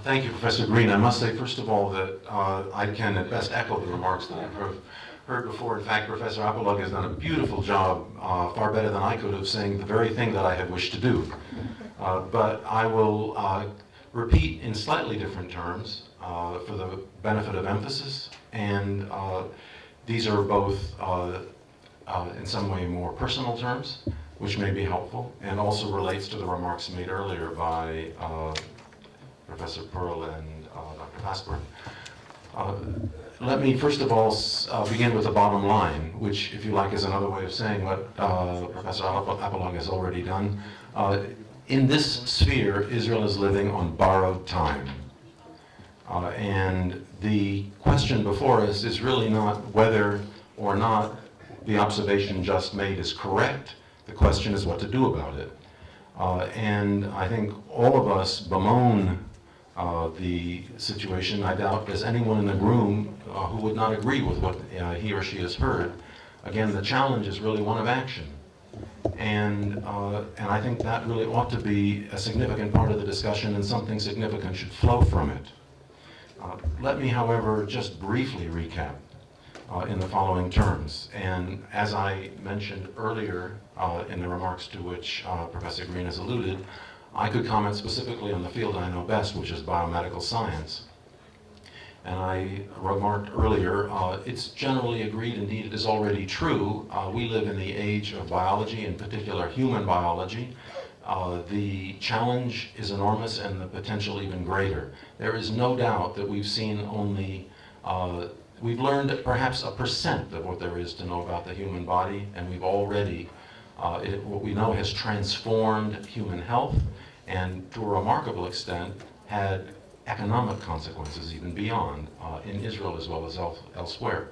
Thank you, Professor Green. I must say, first of all, that I can at best echo the remarks that I've heard before. In fact, Professor Apolog has done a beautiful job, far better than I could have, saying the very thing that I had wished to do. But I will repeat in slightly different terms for the benefit of emphasis, and these are both in some way more personal terms, which may be helpful, and also relates to the remarks made earlier by Professor Pearl and Dr. Fassberg. Let me first of all begin with the bottom line, which, if you like, is another way of saying what Professor Apolog has already done. In this sphere, Israel is living on borrowed time. And the question before us is really not whether or not the observation just made is correct. The question is what to do about it. And I think all of us bemoan the situation. I doubt there's anyone in the room who would not agree with what he or she has heard. Again, the challenge is really one of action. And I think that really ought to be a significant part of the discussion, and something significant should flow from it. Let me, however, just briefly recap in the following terms. And as I mentioned earlier in the remarks to which Professor Green has alluded, I could comment specifically on the field I know best, which is biomedical science. And I remarked earlier, it's generally agreed, indeed it is already true, we live in the age of biology, in particular human biology. The challenge is enormous and the potential even greater. There is no doubt that we've seen only, we've learned perhaps 1% of what there is to know about the human body, and we've already, what we know has transformed human health, and to a remarkable extent had economic consequences even beyond, in Israel as well as elsewhere.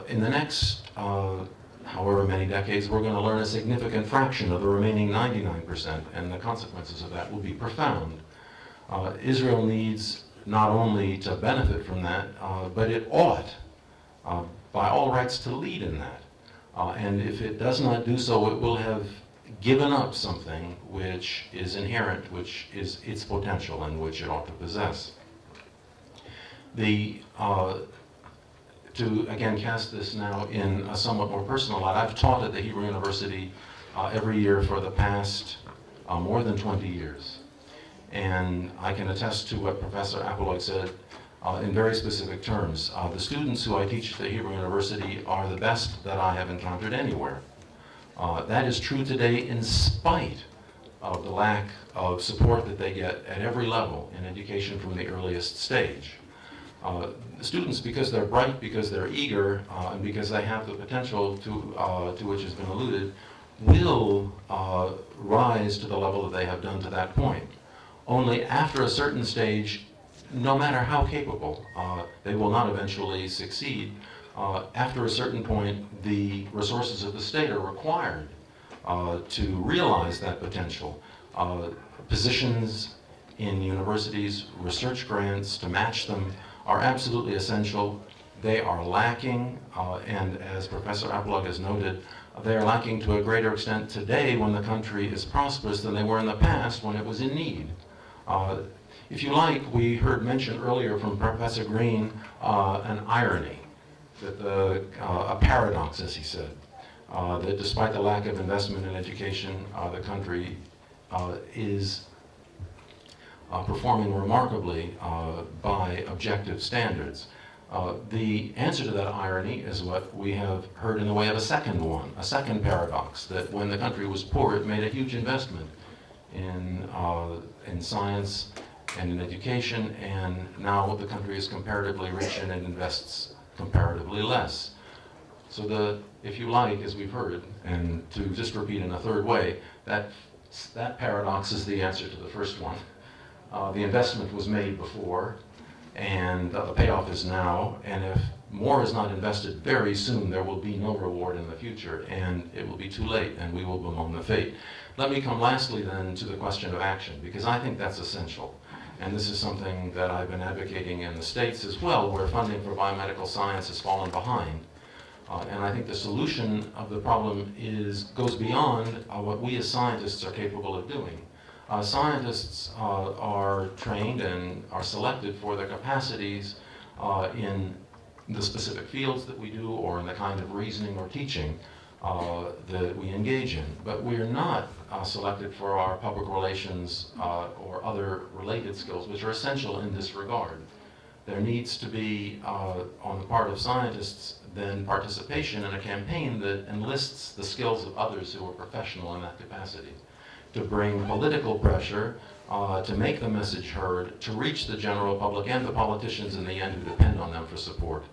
In the next however many decades, we're going to learn a significant fraction of the remaining 99%, and the consequences of that will be profound. Israel needs not only to benefit from that, but it ought, by all rights, to lead in that. And if it does not do so, it will have given up something which is inherent, which is its potential, and which it ought to possess. To again cast this now in a somewhat more personal light, I've taught at the Hebrew University every year for the past more than 20 years. And I can attest to what Professor Apolog said in very specific terms. The students who I teach at the Hebrew University are the best that I have encountered anywhere. That is true today in spite of the lack of support that they get at every level in education from the earliest stage. The students, because they're bright, because they're eager, and because they have the potential to which has been alluded, will rise to the level that they have done to that point. Only after a certain stage, no matter how capable, they will not eventually succeed. After a certain point, the resources of the state are required to realize that potential. Positions in universities, research grants to match them are absolutely essential. They are lacking, and as Professor Apolog has noted, they are lacking to a greater extent today when the country is prosperous than they were in the past when it was in need. If you like, we heard mentioned earlier from Professor Green an irony, that a paradox, as he said, that despite the lack of investment in education, the country is performing remarkably by objective standards. The answer to that irony is what we have heard in the way of a second one, a second paradox, that when the country was poor, it made a huge investment in science and in education, and now the country is comparatively rich and it invests comparatively less. So if you like, as we've heard, and to just repeat in a third way, that paradox is the answer to the first one. The investment was made before, and the payoff is now, and if more is not invested very soon, there will be no reward in the future, and it will be too late, and we will bemoan the fate. Let me come lastly then to the question of action, because I think that's essential. And this is something that I've been advocating in the States as well, where funding for biomedical science has fallen behind. And I think the solution of the problem goes beyond what we as scientists are capable of doing. Scientists are trained and are selected for their capacities in the specific fields that we do or in the kind of reasoning or teaching that we engage in. But we are not selected for our public relations or other related skills, which are essential in this regard. There needs to be, on the part of scientists, then participation in a campaign that enlists the skills of others who are professional in that capacity, to bring political pressure, to make the message heard, to reach the general public and the politicians in the end who depend on them for support.